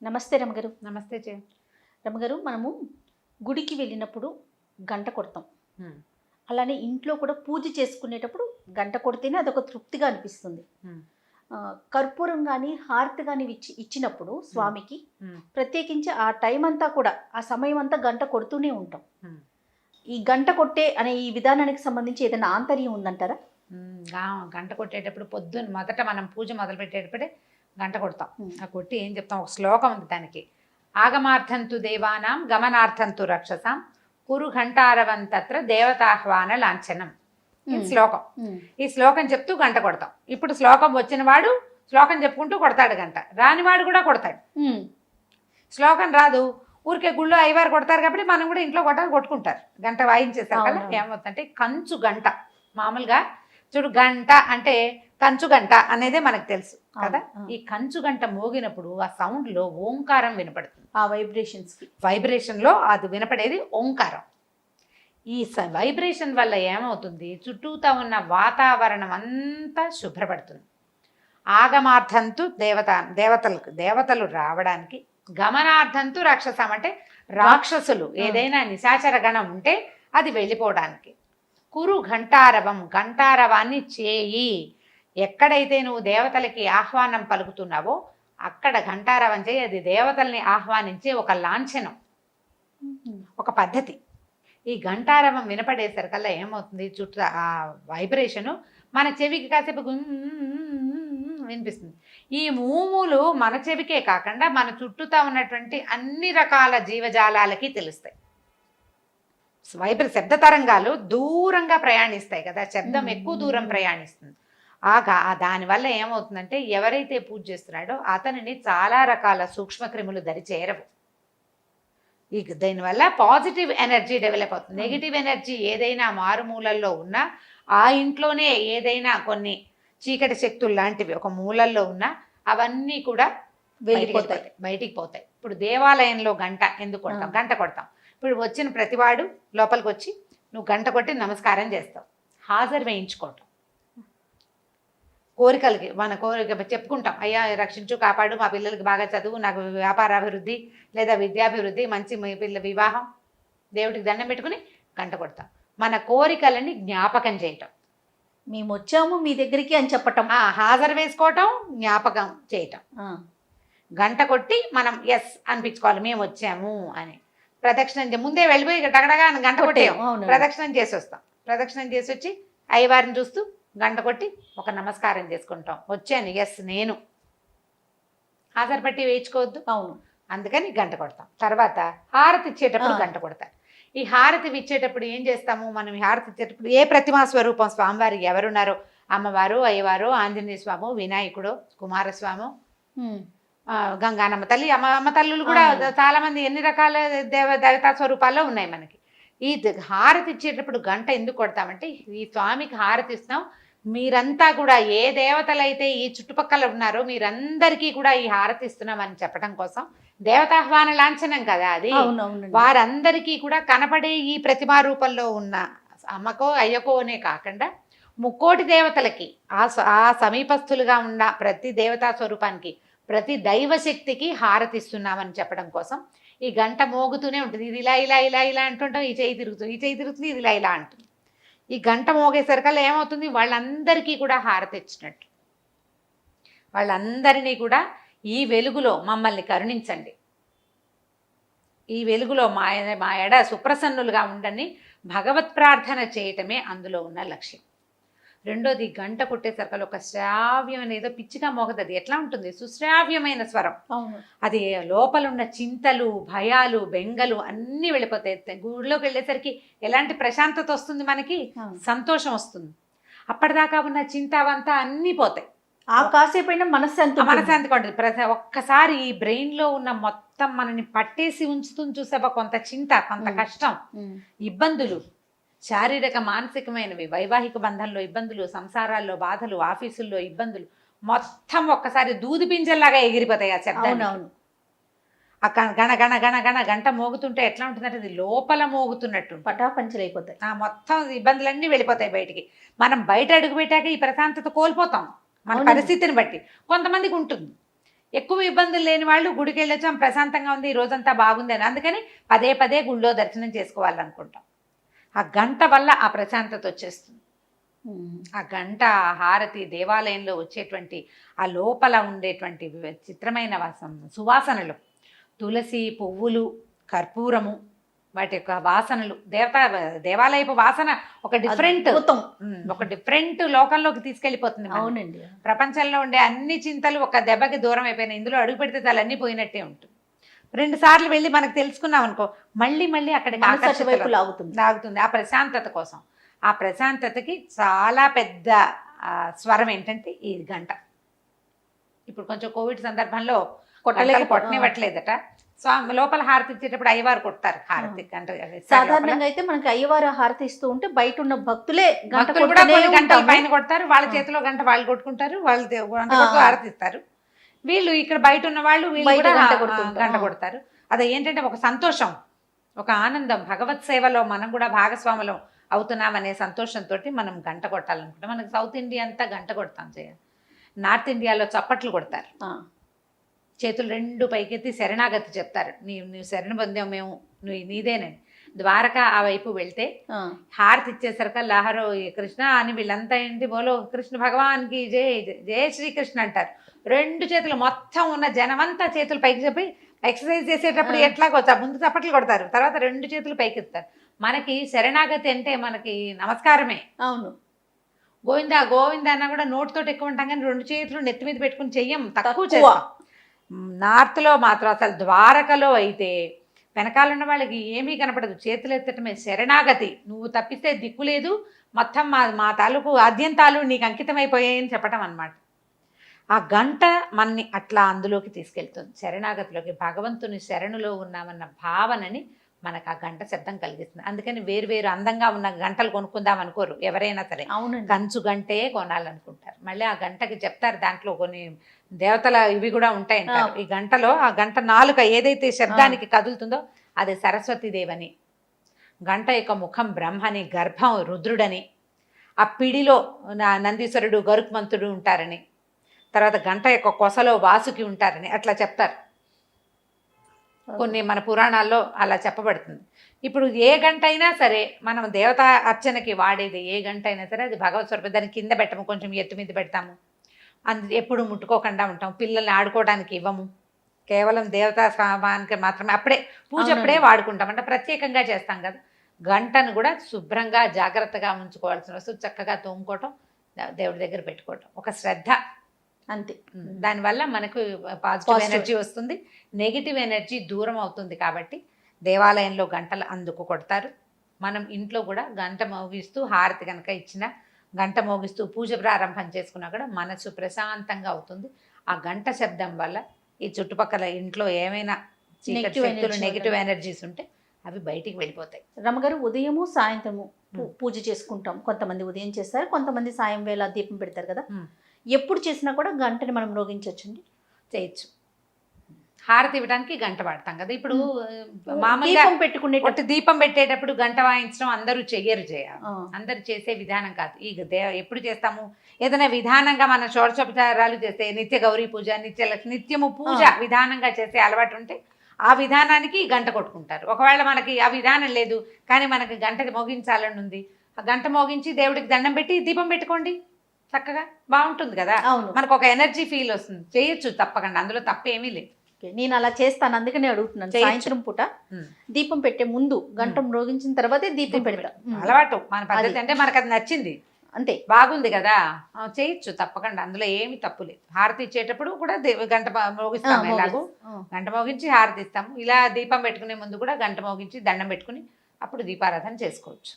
నమస్తే రమగారు. నమస్తే చే. రమగారు, మనము గుడికి వెళ్ళినప్పుడు గంట కొడతాం. హ్మ్. అలానే ఇంట్లో కూడా పూజ చేసుకునేటప్పుడు గంట కొడితేనే అదొక తృప్తిగా అనిపిస్తుంది. హ్మ్. కర్పూరం కానీ హారతి కానీ ఇచ్చినప్పుడు స్వామికి హ్మ్. ప్రత్యేకించి ఆ టైం అంతా కూడా ఆ సమయం అంతా గంట కొడుతూనే ఉంటాం. హ్మ్. ఈ గంట కొట్టే అనే ఈ విధానానికి సంబంధించి ఏదైనా ఆంతర్యం ఉందంటారా? గంట కొట్టేటప్పుడు పొద్దున్న మొదట మనం పూజ మొదలు పెట్టేటప్పుడే గంట కొడతాం. హ్మ్. ఆ కొట్టి ఏం చెప్తాం, ఒక శ్లోకం ఉంది దానికి. ఆగమార్థంతు దేవానాం గమనార్థంతు రక్షసాం కురు ఘంటారవంతత్ర దేవతాహ్వాన లాంఛనం. ఈ శ్లోకం. ఈ శ్లోకం చెప్తూ గంట కొడతాం. ఇప్పుడు శ్లోకం వచ్చిన వాడు శ్లోకం చెప్పుకుంటూ కొడతాడు గంట, రానివాడు కూడా కొడతాడు. శ్లోకం రాదు, ఊరికే గుళ్ళో అయ్యవారు కొడతారు కాబట్టి మనం కూడా ఇంట్లో కొట్టుకుంటారు. గంట వాయించేస్తారు కదా. ఏమవుతుందంటే కంచు గంట. మామూలుగా చూడు, గంట అంటే కంచు గంట అనేదే మనకు తెలుసు కదా. ఈ కంచు గంట మోగినప్పుడు ఆ సౌండ్ లో ఓంకారం వినపడుతుంది. ఆ వైబ్రేషన్ లో అది వినపడేది ఓంకారం. ఈ వైబ్రేషన్ వల్ల ఏమవుతుంది, చుట్టూతా ఉన్న వాతావరణం అంతా శుభ్రపడుతుంది. ఆగమార్థంతు దేవతలు రావడానికి, గమనార్థంతు రాక్షసం అంటే రాక్షసులు ఏదైనా నిశాచర గణం ఉంటే అది వెళ్ళిపోవడానికి. కురు ఘంటారవాన్ని చేయి. ఎక్కడైతే నువ్వు దేవతలకి ఆహ్వానం పలుకుతున్నావో అక్కడ ఘంటారవం చేయి. అది దేవతల్ని ఆహ్వానించే ఒక లాంఛనం, ఒక పద్ధతి. ఈ ఘంటారవం వినపడేసరికల్లా ఏమవుతుంది, చుట్టూ ఆ వైబ్రేషను మన చెవికి కాసేపు వినిపిస్తుంది. ఈ మూములు మన చెవికే కాకుండా మన చుట్టూతా ఉన్నటువంటి అన్ని రకాల జీవజాలాలకి తెలుస్తాయి. శబ్ద తరంగాలు దూరంగా ప్రయాణిస్తాయి కదా, శబ్దం ఎక్కువ దూరం ప్రయాణిస్తుంది. దానివల్ల ఏమవుతుందంటే ఎవరైతే పూజ చేస్తున్నాడో అతనిని చాలా రకాల సూక్ష్మక్రిములు దరి చేరవు. దీనివల్ల పాజిటివ్ ఎనర్జీ డెవలప్ అవుతుంది. నెగిటివ్ ఎనర్జీ ఏదైనా మారుమూలల్లో ఉన్నా, ఆ ఇంట్లోనే ఏదైనా కొన్ని చీకటి శక్తులు లాంటివి ఒక మూలల్లో ఉన్నా అవన్నీ కూడా బయటికి పోతాయి. ఇప్పుడు దేవాలయంలో గంట ఎందుకు కొడతాం? గంట కొడతాం. ఇప్పుడు వచ్చిన ప్రతివాడు లోపలికి వచ్చి నువ్వు గంట కొట్టి నమస్కారం చేస్తావు. హాజరు వేయించుకోవటం, కోరికలకి మన కోరిక చెప్పుకుంటాం. అయ్యా రక్షించు, కాపాడు, మా పిల్లలకి బాగా చదువు, నాకు వ్యాపారాభివృద్ధి లేదా విద్యాభివృద్ధి, మంచి పిల్ల వివాహం, దేవుడికి దండం పెట్టుకుని గంట కొడతాం. మన కోరికలని జ్ఞాపకం చేయటం. మేము వచ్చాము మీ దగ్గరికి అని చెప్పటం, హాజరు వేసుకోవటం, జ్ఞాపకం చేయటం. గంట కొట్టి మనం ఎస్ అనిపించుకోవాలి, మేము వచ్చాము అని. ప్రదక్షిణం ముందే వెళ్ళిపోయి టగడగా గంట కొట్టాం, ప్రదక్షిణం చేసి వస్తాం. ప్రదక్షిణం చేసి వచ్చి అయ్యవారిని చూస్తూ గంట కొట్టి ఒక నమస్కారం చేసుకుంటాం. వచ్చాను, ఎస్ నేను. హాజరు పట్టి వేయించుకోవద్దు. అవును, అందుకని గంట కొడతాం. తర్వాత హారతి ఇచ్చేటప్పుడు గంట కొడతాం. ఈ హారతి ఇచ్చేటప్పుడు ఏం చేస్తాము మనం? ఈ హారతి ఇచ్చేటప్పుడు ఏ ప్రతిమా స్వరూపం స్వామివారి ఎవరున్నారో, అమ్మవారు, అయ్యవారు, ఆంజనేయ స్వామి, వినాయకుడు, కుమారస్వామి, గంగానమ్మ తల్లి, అమ్మ తల్లులు కూడా చాలా మంది ఎన్ని రకాల దేవతా స్వరూపాల్లో ఉన్నాయి మనకి. ఈ హారతి ఇచ్చేటప్పుడు గంట ఎందుకు కొడతామంటే, ఈ స్వామికి హారతి ఇస్తున్నాం, మీరంతా కూడా ఏ దేవతలైతే ఈ చుట్టుపక్కల ఉన్నారో మీరందరికీ కూడా ఈ హారతి ఇస్తున్నామని చెప్పడం కోసం. దేవతాహ్వాన లాంఛనం కదా అది. వారందరికీ కూడా కనపడే ఈ ప్రతిమా రూపంలో ఉన్న అమ్మకో అయ్యకో అనే కాకుండా ముక్కోటి దేవతలకి, ఆ సమీపస్థులుగా ఉన్న ప్రతి దేవతా స్వరూపానికి, ప్రతి దైవశక్తికి హారతిస్తున్నామని చెప్పడం కోసం ఈ గంట మోగుతూనే ఉంటుంది. ఇది ఇలా ఇలా ఇలా ఇలా అంటుంటాం, ఈ చేయి తిరుగుతుంది, ఈ చేయి తిరుగుతుంది, ఇది ఇలా ఇలా అంటుంది. ఈ గంట మోగేసరికల్లా ఏమవుతుంది, వాళ్ళందరికీ కూడా హారతి ఇచ్చినట్టు. వాళ్ళందరినీ కూడా ఈ వెలుగులో మమ్మల్ని కరుణించండి, ఈ వెలుగులో మా ఎడ సుప్రసన్నులుగా ఉండని భగవత్ ప్రార్థన చేయటమే అందులో ఉన్న లక్ష్యం. రెండోది, గంట కొట్టేసరికల్ ఒక శ్రావ్యం అనేది పిచ్చిగా మోగదు. అది ఎట్లా ఉంటుంది? సుశ్రావ్యమైన స్వరం. అది లోపల ఉన్న చింతలు, భయాలు, బెంగలు అన్నీ వెళ్ళిపోతాయి. గుడిలోకి వెళ్ళేసరికి ఎలాంటి ప్రశాంతత వస్తుంది మనకి? సంతోషం వస్తుంది. అప్పటిదాకా ఉన్న చింత అవంతా అన్నీ పోతాయి. ఆ కాసేపైనా మనశ్శాంతి పడుతుంది. ఒక్కసారి ఈ బ్రెయిన్ లో ఉన్న మొత్తం మనని పట్టేసి ఉంచుతుంది చూసావా, కొంత చింత, కొంత కష్టం, ఇబ్బందులు, శారీరక మానసికమైనవి, వైవాహిక బంధంలో ఇబ్బందులు, సంసారాల్లో బాధలు, ఆఫీసుల్లో ఇబ్బందులు, మొత్తం ఒక్కసారి దూది పింజల్లాగా ఎగిరిపోతాయి ఆ శబ్దం. ఆ గణ గణ గణ గణ గంట మోగుతుంటే ఎట్లా ఉంటుందంటే అది లోపల మోగుతున్నట్టు పటాపంచలైపోతాయి. మొత్తం ఇబ్బందులన్నీ వెళ్ళిపోతాయి బయటికి. మనం బయట అడుగు పెట్టాక ఈ ప్రశాంతత కోల్పోతాం మన పరిస్థితిని బట్టి. కొంతమందికి ఉంటుంది. ఎక్కువ ఇబ్బందులు లేని వాళ్ళు గుడికి వెళ్ళొచ్చాం, ప్రశాంతంగా ఉంది, ఈ రోజంతా బాగుంది అని, అందుకని పదే పదే గుళ్ళో దర్శనం చేసుకోవాలనుకుంటాం. ఆ గంట వల్ల ఆ ప్రశాంతత వచ్చేస్తుంది. ఆ గంట, ఆ హారతి, దేవాలయంలో వచ్చేటువంటి ఆ లోపల ఉండేటువంటి చిత్రమైన సువాసనలు, తులసి పువ్వులు, కర్పూరము, వాటి యొక్క వాసనలు, దేవాలయపు వాసన ఒక డిఫరెంట్, అద్భుతం. ఒక డిఫరెంట్ లోకంలోకి తీసుకెళ్ళిపోతుంది మనల్ని. అవునండి. ప్రపంచంలో ఉండే అన్ని చింతలు ఒక దెబ్బకి దూరం అయిపోయినాయి. ఇందులో అడుగు పెడితే చాలా అన్నీ పోయినట్టే ఉంటుంది. 2 సార్లు వెళ్ళి మనకు తెలుసుకున్నాం అనుకో, మళ్ళీ మళ్ళీ అక్కడికి మనసు ఆకర్షితులం అటువైపు లాగుతుంది. లాగుతుంది. ఆ ప్రశాంతత కోసం. ఆ ప్రశాంతతకి చాలా పెద్ద స్వరం ఏంటంటే ఈ గంట. ఇప్పుడు కొంచెం కోవిడ్ సందర్భంలో కొట్టనివ్వట్లేదట. స్వామి లోపల హారతి ఇచ్చేటప్పుడు అయ్యవారు కొడతారు హారతి గంట. సాధారణంగా అయితే మనకి అయ్యవారు హారతి ఇస్తూ ఉంటే బయట ఉన్న భక్తులే గంట భక్తులు కూడా కొడుతూనే కొన్ని గంటల ఉంటాము. పైన కొడతారు. వాళ్ళ చేతిలో గంట వాళ్ళు కొట్టుకుంటారు, వాళ్ళు గంట కొడుతూ హారతి ఇస్తారు. వీళ్ళు ఇక్కడ బయట ఉన్న వాళ్ళు వీళ్ళు బయట కూడా గంట కొడుతుంటారు. గంట కొడతారు. అది ఏంటంటే ఒక సంతోషం, ఒక ఆనందం, భగవత్ సేవలో మనం కూడా భాగస్వాములం అవుతున్నామనే సంతోషంతో మనం గంట కొట్టాలనుకుంటాం. మనకి సౌత్ ఇండియా అంతా గంట కొడతాం చేయాలి. నార్త్ ఇండియాలో చప్పట్లు కొడతారు, చేతులు 2 పైకెత్తి శరణాగతి చెప్తారు. నువ్వు శరణ పొందావు, మేము నువ్వు నీదేనని. ద్వారకా ఆ వైపు వెళ్తే హారతి ఇచ్చేసరికి లహరో కృష్ణ అని వీళ్ళంతా ఏంటి బోలో కృష్ణ భగవాన్కి జయ జయ శ్రీకృష్ణ అంటారు. 2 చేతులు మొత్తం ఉన్న జనమంతా చేతులు పైకి చెప్పి ఎక్సర్సైజ్ చేసేటప్పుడు ఎట్లాగో ముందు చప్పట్లు కొడతారు, తర్వాత 2 చేతులు పైకి ఎత్తారు. మనకి శరణాగతి అంటే మనకి నమస్కారమే. అవును. గోవిందా గోవిందా అన్నా కూడా నోటితోటి ఎక్కువ ఉంటాం, కానీ 2 చేతులు నెత్తి మీద పెట్టుకుని చెయ్యం, తక్కువ చేస్తాం. నార్త్లో మాత్రం అసలు ద్వారకలో అయితే వెనకాలన్న వాళ్ళకి ఏమీ కనపడదు, చేతులు ఎత్తటమే శరణాగతి. నువ్వు తప్పిస్తే దిక్కు లేదు, మొత్తం మా తాలూకు ఆద్యంతాలు నీకు అంకితమైపోయాయని చెప్పటం అన్నమాట. ఆ గంట మనని అట్లా అందులోకి తీసుకెళ్తుంది, శరణాగతిలోకి. భగవంతుని శరణులో ఉన్నామన్న భావనని మనకు ఆ గంట శబ్దం కలిగిస్తుంది. అందుకని వేరు అందంగా ఉన్న గంటలు కొనుక్కుందాం అనుకోరు ఎవరైనా సరే. కంచు గంటే కొనాలనుకుంటారు. మళ్ళీ ఆ గంటకి చెప్తారు, దాంట్లో కొన్ని దేవతల ఇవి కూడా ఉంటాయంటారు. ఈ గంటలో ఆ గంట నాలుక ఏదైతే శబ్దానికి కదులుతుందో అది సరస్వతీదేవని, గంట యొక్క ముఖం బ్రహ్మని, గర్భం రుద్రుడని, ఆ పిడిలో నందీశ్వరుడు గరుత్మంతుడు ఉంటారని, తర్వాత గంట యొక్క కొసలో వాసుకి ఉంటారని అట్లా చెప్తారు. కొన్ని మన పురాణాల్లో అలా చెప్పబడుతుంది. ఇప్పుడు ఏ గంట అయినా సరే మనం దేవతా అర్చనకి వాడేది ఏ గంట అయినా సరే అది భగవత్ స్వరూపం. దాన్ని కింద పెట్టము, కొంచెం ఎత్తు మీద పెడతాము, ఎప్పుడు ముట్టుకోకుండా ఉంటాం, పిల్లల్ని ఆడుకోవడానికి ఇవ్వము, కేవలం దేవతా స్వామానికి మాత్రమే అప్పుడే పూజ అప్పుడే వాడుకుంటాం, అంటే ప్రత్యేకంగా చేస్తాం కదా. గంటను కూడా శుభ్రంగా జాగ్రత్తగా ఉంచుకోవాల్సిన వస్తువు, చక్కగా తోముకోవటం, దేవుడి దగ్గర పెట్టుకోవటం, ఒక శ్రద్ధ అంతే. దానివల్ల మనకు పాజిటివ్ ఎనర్జీ వస్తుంది, నెగిటివ్ ఎనర్జీ దూరం అవుతుంది. కాబట్టి దేవాలయంలో గంటలు అందుకు కొడతారు. మనం ఇంట్లో కూడా గంట మోగిస్తూ హారతి కనుక ఇచ్చిన, గంట మోగిస్తూ పూజ ప్రారంభం చేసుకున్నా కూడా మనసు ప్రశాంతంగా అవుతుంది. ఆ గంట శబ్దం వల్ల ఈ చుట్టుపక్కల ఇంట్లో ఏమైనా చీకటి శక్తులు, నెగిటివ్ ఎనర్జీస్ ఉంటే అవి బయటికి వెళ్ళిపోతాయి. రమ్మగారు, ఉదయము సాయంత్రము పూజ చేసుకుంటాం. కొంతమంది ఉదయం చేస్తారు, కొంతమంది సాయం వేళ దీపం పెడతారు కదా. ఎప్పుడు చేసినా కూడా గంటని మనం మ్రోగించవచ్చండి? చేయొచ్చు. హారతి ఇవ్వడానికి గంట వాడతాం కదా. ఇప్పుడు మామూలుగా పెట్టుకునే దీపం పెట్టేటప్పుడు గంట వాయించడం అందరూ చెయ్యరు, అందరు చేసే విధానం కాదు. ఈ ఎప్పుడు చేస్తాము, ఏదైనా విధానంగా మన షోడశోపచారాలు చేస్తే, నిత్య గౌరీ పూజ, నిత్యము పూజ విధానంగా చేసే అలవాటు ఉంటే ఆ విధానానికి గంట కొట్టుకుంటారు. ఒకవేళ మనకి ఆ విధానం లేదు కానీ మనకి గంటకి మోగించాలని ఉంది, ఆ గంట మోగించి దేవుడికి దండం పెట్టి దీపం పెట్టుకోండి, చక్కగా బాగుంటుంది కదా. మనకు ఒక ఎనర్జీ ఫీల్ వస్తుంది, చేయొచ్చు తప్పకుండా, అందులో తప్పేమీ లేదు. నేను అలా చేస్తాను, అందుకనే అడుగుతున్నాను. సాయంత్రం పూట దీపం పెట్టే ముందు గంట మ్రోగించిన తర్వాతే దీపం పెడతా, అలవాటు మన పద్ధతి. అంటే మనకు అది నచ్చింది, అంతే, బాగుంది కదా, చేయొచ్చు తప్పకుండా, అందులో ఏమి తప్పు లేదు. హారతి ఇచ్చేటప్పుడు కూడా గంట మోగిస్తాము, ఎలాగూ గంట మోగించి హారతి ఇస్తాము. ఇలా దీపం పెట్టుకునే ముందు కూడా గంట మోగించి దండం పెట్టుకుని అప్పుడు దీపారాధన చేసుకోవచ్చు.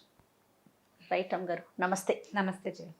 రైట్ అమ్మ గారు, నమస్తే. నమస్తే.